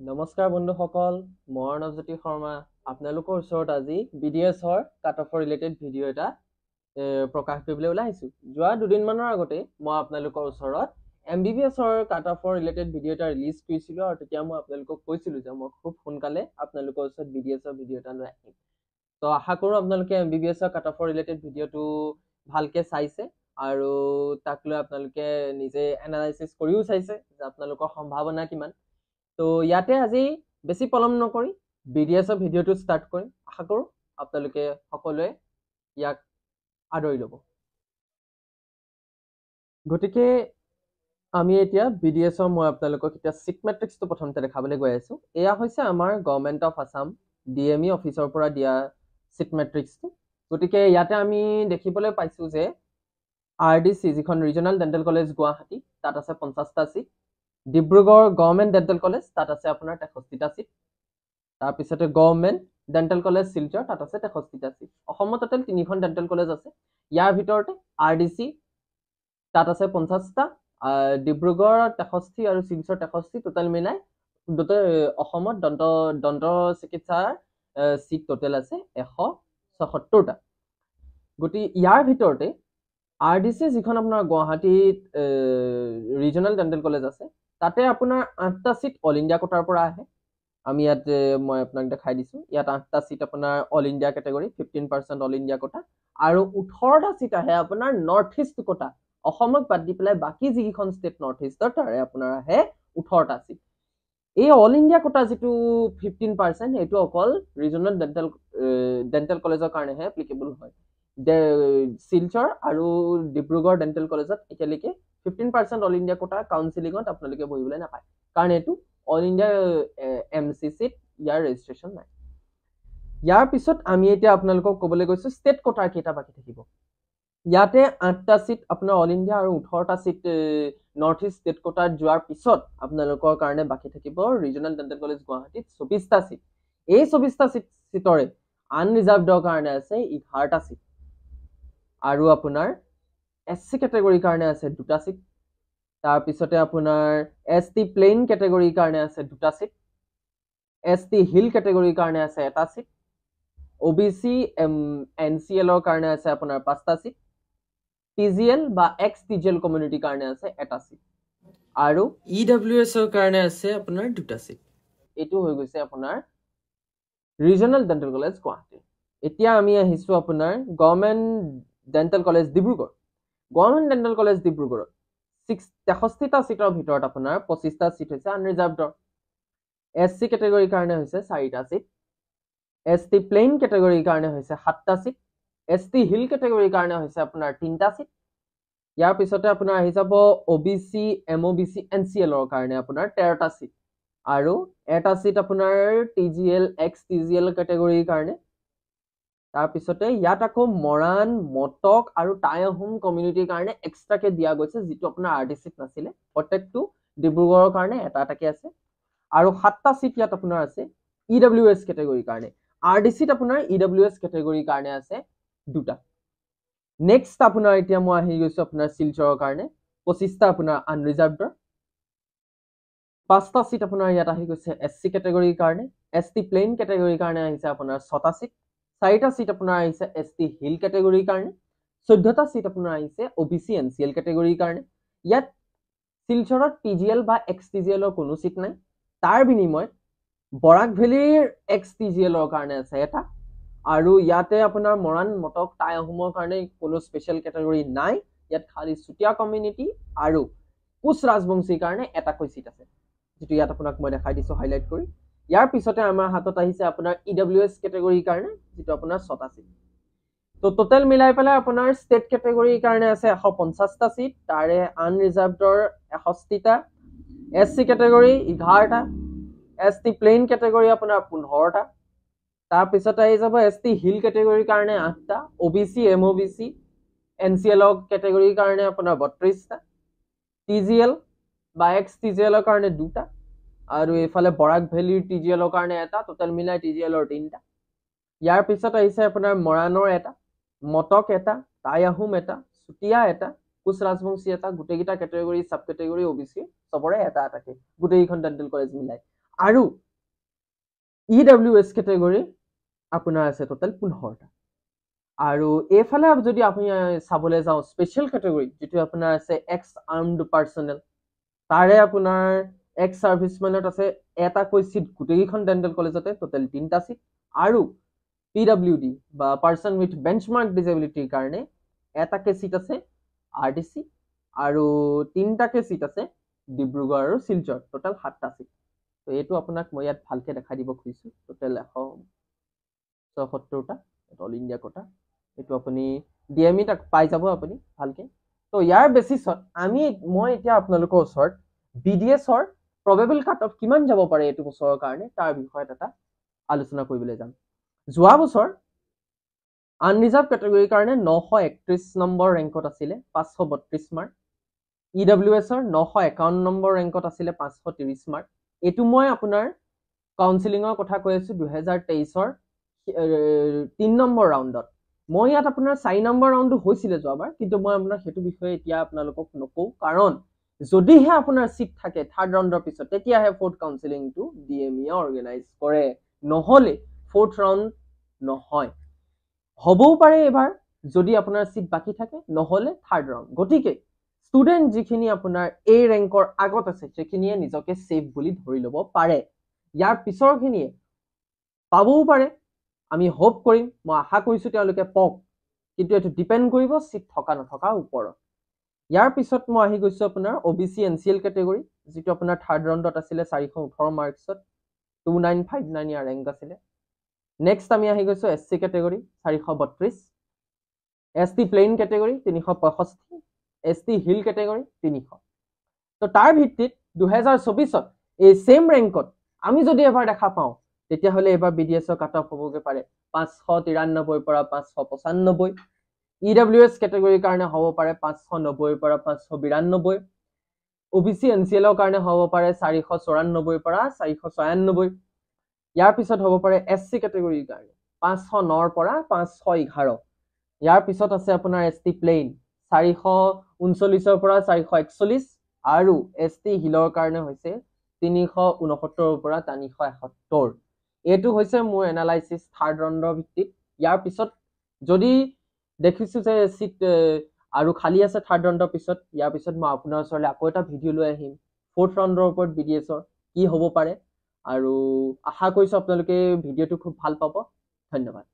নমস্কাৰ বন্ধুসকল, মই অৰ্ণৱজ্যোতি শৰ্মা আপোনালোকৰ ওচৰত আজি BDSৰ কাট অফৰ ৰিলেটেড ভিডিঅ' এটা প্ৰকাশ কৰিবলৈ ওলাই আহিছোঁ। যোৱা দুদিনমানৰ আগতে মই আপোনালোকৰ ওচৰত MBBSৰ কাট অফৰ ৰিলেটেড ভিডিঅ' এটা ৰিলিজ কৰিছিলোঁ আৰু তেতিয়া মই আপোনালোকক কৈছিলোঁ যে মই খুব সোনকালে আপোনালোকৰ ওচৰত BDSৰ ভিডিঅ' এটা লৈ আহিম। তো আশা কৰোঁ আপোনালোকে MBBSৰ কাট অফৰ ৰিলেটেড ভিডিঅ'টো ভালকৈ চাইছে আৰু তাক লৈ আপোনালোকে নিজে এনালাইচিছ কৰিও চাইছে যে আপোনালোকৰ সম্ভাৱনা কিমান। তো ইয়াতে আজি বেছি পলম নকৰি BDSৰ ভিডিঅ'টো ষ্টাৰ্ট কৰিম। আশা কৰোঁ আপোনালোকে সকলোৱে ইয়াক আদৰি ল'ব। গতিকে আমি এতিয়া BDSৰ মই আপোনালোকক এতিয়া চিট মেট্ৰিক্সটো প্ৰথমতে দেখাবলৈ গৈ আছোঁ। এয়া হৈছে আমাৰ গভৰ্ণমেণ্ট অফ আছাম DME অফিচৰ পৰা দিয়া চিট মেট্ৰিক্সটো। গতিকে ইয়াতে আমি দেখিবলৈ পাইছোঁ যে RDC যিখন ৰিজনেল ডেণ্টেল কলেজ গুৱাহাটী, তাত আছে 50টা seat. Dibrugarh government dental college, তাত আছে আপোনাৰ 63টা চিট। তাৰপিছতে গভৰ্ণমেণ্ট ডেণ্টেল কলেজ শিলচৰ, তাত আছে 63টা চিট। অসমত টোটেল 3খন ডেণ্টেল কলেজ আছে। ইয়াৰ ভিতৰতে RDC তাত আছে 50টা, ডিব্ৰুগড় 63 আৰু শিলচৰ 63, টোটেল মিলাই অসমত দন্ত চিকিৎসাৰ চিট টোটেল আছে 176টা। গতিকে ইয়াৰ ভিতৰতে RDC যিখন আপোনাৰ গুৱাহাটীত ৰিজনেল ডেণ্টেল কলেজ আছে, তাতে আপোনাৰ 8টা চিট অল ইণ্ডিয়া কোটাৰ পৰা আহে। আমি ইয়াত মই আপোনাক দেখাই দিছোঁ। ইয়াত 8টা চিট আপোনাৰ all India category, 15% all India quota, আৰু 18টা চিট আহে আপোনাৰ নৰ্থ ইষ্ট কোটা। অসমক বাদ দি পেলাই বাকী যিকেইখন ষ্টেট নৰ্থ ইষ্টৰ তাৰে আপোনাৰ আহে 18টা চিট। এই অল ইণ্ডিয়া কোটা যিটো 15%, সেইটো অকল ৰিজনেল ডেণ্টেল কলেজৰ কাৰণেহে এপ্লিকেবল হয়। শিলচৰ আৰু ডিব্ৰুগড় ডেণ্টেল কলেজত এতিয়ালৈকে 15% অল ইণ্ডিয়া কোটা কাউন্সিলিঙত আপোনালোকে বহিবলৈ নাপায়, কাৰণ এইটো অল ইণ্ডিয়া MCCত ইয়াৰ ৰেজিষ্ট্ৰেশ্যন নাই। ইয়াৰ পিছত আমি এতিয়া আপোনালোকক ক'বলৈ গৈছোঁ ষ্টেট কোটাৰ কেইটা বাকী থাকিব। ইয়াতে 8টা চিট আপোনাৰ অল ইণ্ডিয়া আৰু 18টা চিট নৰ্থ ইষ্ট ষ্টেট কোটাত যোৱাৰ পিছত আপোনালোকৰ কাৰণে বাকী থাকিব ৰিজনেল ডেণ্টেল কলেজ গুৱাহাটীত 24টা চিট। এই 24টা চিটৰে আনৰিজাৰ্ভডৰ কাৰণে আছে 11টা চিট, আৰু আপোনাৰ SC কেটেগৰীৰ কাৰণে আছে 2টা চিট। তাৰপিছতে আপোনাৰ ST প্লেইন কেটেগৰীৰ কাৰণে আছে 2টা চিট, ST হিল কেটেগৰীৰ কাৰণে আছে 1টা চিট, OBC NCLৰ কাৰণে আছে আপোনাৰ 5টা চিট, TGL বা XTGL কমিউনিটিৰ কাৰণে আছে 1টা চিট, আৰু EWSৰ কাৰণে আছে আপোনাৰ 2টা চিট। এইটো হৈ গৈছে আপোনাৰ ৰিজনেল ডেণ্টেল কলেজ গুৱাহাটী। এতিয়া আমি আহিছোঁ আপোনাৰ government dental college Dibrugarh. Government dental college ডিব্ৰুগড়ত 63টা চিটৰ ভিতৰত আপোনাৰ 25টা চিট হৈছে আনৰিজাৰ্ভডৰ। SC কেটেগৰীৰ কাৰণে হৈছে 4টা চিট, ST প্লেইন কেটেগৰীৰ কাৰণে হৈছে 7টা চিট, ST হিল কেটেগৰীৰ কাৰণে হৈছে আপোনাৰ 3টা চিট। ইয়াৰ পিছতে আপোনাৰ আহি যাব OBC MOBC NCLৰ কাৰণে আপোনাৰ 13টা চিট, আৰু 1টা চিট আপোনাৰ TGL XTGL কেটেগৰীৰ কাৰণে। তাৰপিছতে ইয়াত আকৌ মৰাণ, মটক আৰু টাই আহোম কমিউনিটিৰ কাৰণে এক্সট্ৰাকে দিয়া গৈছে, যিটো আপোনাৰ RDCত নাছিলে। প্ৰত্যেকটো ডিব্ৰুগড়ৰ কাৰণে এটা এটাকে আছে, আৰু 7টা চিট ইয়াত আপোনাৰ আছে EWS কেটেগৰীৰ কাৰণে। RDCত আপোনাৰ EWS কেটেগৰীৰ কাৰণে আছে 2টা। নেক্সট আপোনাৰ এতিয়া মই আহি গৈছোঁ আপোনাৰ শিলচৰৰ কাৰণে 25টা আপোনাৰ আনৰিজাৰ্ভডৰ। 5টা চিট আপোনাৰ ইয়াত আহি গৈছে SC কেটেগৰীৰ কাৰণে। ST প্লেইন কেটেগৰীৰ কাৰণে আহিছে আপোনাৰ 6টা চিট। 4টা চিট আপোনাৰ আহিছে ST হিল কেটেগৰীৰ কাৰণে। 14টা চিট আপোনাৰ আহিছে OBC NCL কেটেগৰীৰ কাৰণে। ইয়াত শিলচৰত TGL বা XTGLৰ কোনো চিট নাই। তাৰ বিনিময়ত বৰাক ভেলীৰ XTGLৰ কাৰণে আছে 1টা, আৰু ইয়াতে আপোনাৰ মৰাণ, মটক, টাই আহোমৰ কাৰণে কোনো স্পেচিয়েল কেটেগৰী নাই। ইয়াত খালি চুতীয়া কমিউনিটি আৰু কোচ ৰাজবংশীৰ কাৰণে এটাকৈ চিট আছে, যিটো ইয়াত আপোনাক মই দেখাই দিছোঁ হাইলাইট কৰি। ইয়াৰ পিছতে আমাৰ হাতত আহিছে আপোনাৰ EWS কেটেগৰীৰ কাৰণে, যিটো আপোনাৰ 6টা চিট। তো টোটেল মিলাই পেলাই আপোনাৰ ষ্টেট কেটেগৰীৰ কাৰণে আছে 150টা চিট, তাৰে আনৰিজাৰ্ভডৰ 61টা, SC কেটেগৰী 11টা, ST প্লেইন কেটেগৰী আপোনাৰ 15টা, তাৰপিছতে আহি যাব ST হিল কেটেগৰীৰ কাৰণে 8টা, OBC MOBC NCL কেটেগৰীৰ কাৰণে আপোনাৰ 32টা, TGL বা XTGLৰ কাৰণে 2টা, আৰু এইফালে বৰাক ভেলীৰ TGLৰ কাৰণে 1টা, টোটেল মিলাই TGLৰ 3টা। ইয়াৰ পিছত আহিছে আপোনাৰ মৰাণৰ 1টা, মটক 1টা, টাই আহোম 1টা, চুতীয়া 1টা, কোচ ৰাজবংশী 1টা, গোটেইকেইটা কেটেগৰী চাব কেটেগৰী OBC চবৰে 1টা এটাকে গোটেইকেইখন ডেণ্টেল কলেজ মিলাই। আৰু EWS কেটেগৰী আপোনাৰ আছে টোটেল 15টা আৰু এইফালে যদি আপুনি চাবলৈ যাওঁ স্পেচিয়েল কেটেগৰী যেটো আপোনাৰ আছে এক্স আৰ্মড পাৰ্সনেল তাৰে আপোনাৰ এক্স সাৰ্ভিসমেনত আছে এটাকৈ সিট গুটেইখন ডেন্টাল কলেজতে টোটেল 3টা সিট আৰু PWD বা পাৰ্সন উইথ বেঞ্চমাৰ্ক ডিসেবিলিটিৰ কাৰণে এটাকে সিট আছে RDC আৰু 3টাকে সিট আছে ডিব্ৰুগড় আৰু শিলচৰ টোটেল 7টা সিট তো এইটো আপোনাক মই ইয়াত ভালকে দেখাই দিব খুজিছো টোটেল 176টা অল ইন্ডিয়া কোটা এইটো আপুনি DME তাক পাই যাব আপুনি ভালকে তো ইয়াৰ বেসিছত মই এতিয়া আপোনালোকৰ ওচৰত BDS ৰ probable cut off কিমান যাব পাৰে এইটো বছৰৰ কাৰণে তাৰ বিষয়ত এটা আলোচনা কৰিবলৈ যাম যোৱা বছৰ আনৰিজাৰ্ভ কেটেগৰীৰ কাৰণে 931 নম্বৰ ৰেংকত আছিল 532 মাৰ্ক EWS ৰ 951 নম্বৰ ৰেংকত আছিল 530 মাৰ্ক এটো মই আপোনাৰ কাউন্সেলিংৰ কথা কৈ আছো 2023 ৰ 3 নম্বৰ ৰাউণ্ডত মই ইয়াত আপোনাৰ 4 নম্বৰ ৰাউণ্ড হৈছিল যোৱাবাৰ কিন্তু মই আপোনাৰ হেতু বিষয়ে এতিয়া আপোনালোকক নকও কাৰণ যদিহে আপোনাৰ সিট থাকে থাৰ্ড ৰাউণ্ডৰ পিছত তেতিয়াহে ফোৰ্থ কাউন্সেলিং টু DME অৰ্গানাইজ কৰে নহলে ফোৰ্থ ৰাউণ্ড নহয় হবও পাৰে এবাৰ যদি আপোনাৰ সিট বাকি থাকে নহলে থাৰ্ড ৰাউণ্ড গটিকে স্টুডেন্ট যিখিনি আপোনাৰ এই ৰেংকৰ আগত আছে সেখিনিয়ে নিজকে সেফ বুলি ধৰি লব পাৰে ইয়াৰ পিছৰখিনিয়ে পাবও পাৰে আমি হোপ কৰিম মই আশা কৰিছো তেওঁলোকে পক কিন্তু এটো ডিপেন্ড কৰিব সিট থকা নথকা ওপৰত ইয়াৰ পিছত মই আহি গৈছো আপোনাৰ OBC NCL কেটেগৰী যেটো আপোনাৰ থাৰ্ড ৰাউণ্ডত আছিল 418 মাৰ্কছত 2959 ইয়াৰ ৰেংক আছিল নেক্সট আমি আহি গৈছো SC category 432 ST plain category 365 ST hill category 300 তো তাৰ ভিত্তিত 2024ত এই সেম ৰেংকত আমি যদি এবাৰ দেখা পাও তেতিয়া হলে এবাৰ BDS ৰ কাট অফ হ'বগে পাৰে 593 পৰা 595 EWS কেটেগৰীৰ কাৰণে হ'ব পাৰে 590 পৰা 592 OBC NCL ৰ কাৰণে হ'ব পাৰে 494 পৰা 496 ইয়াৰ পিছত হ'ব পাৰে SC কেটেগৰীৰ কাৰণে 509 পৰা 511 ইয়াৰ পিছত আছে আপোনাৰ ST প্লেইন 439 পৰা 441 আৰু ST হিলৰ কাৰণে হৈছে 369 পৰা 371 এটো হৈছে মোৰ এনালাইসিস থাৰ্ড ৰাউণ্ডৰ ভিত্তিত ইয়াৰ পিছত যদি দেখিছো যে সিট আৰু খালি আছে থাৰ্ড ৰাউণ্ডৰ পিছত ইয়াৰ পিছত মই আপোনাৰ ওচৰলৈ আকৌ এটা ভিডিও লৈ আহিম ফোৰ্থ ৰাউণ্ডৰ ওপৰত BDS ৰ কি হ'ব পাৰে আৰু আশা কৰিছো আপোনালোকে ভিডিওটো খুব ভাল পাব ধন্যবাদ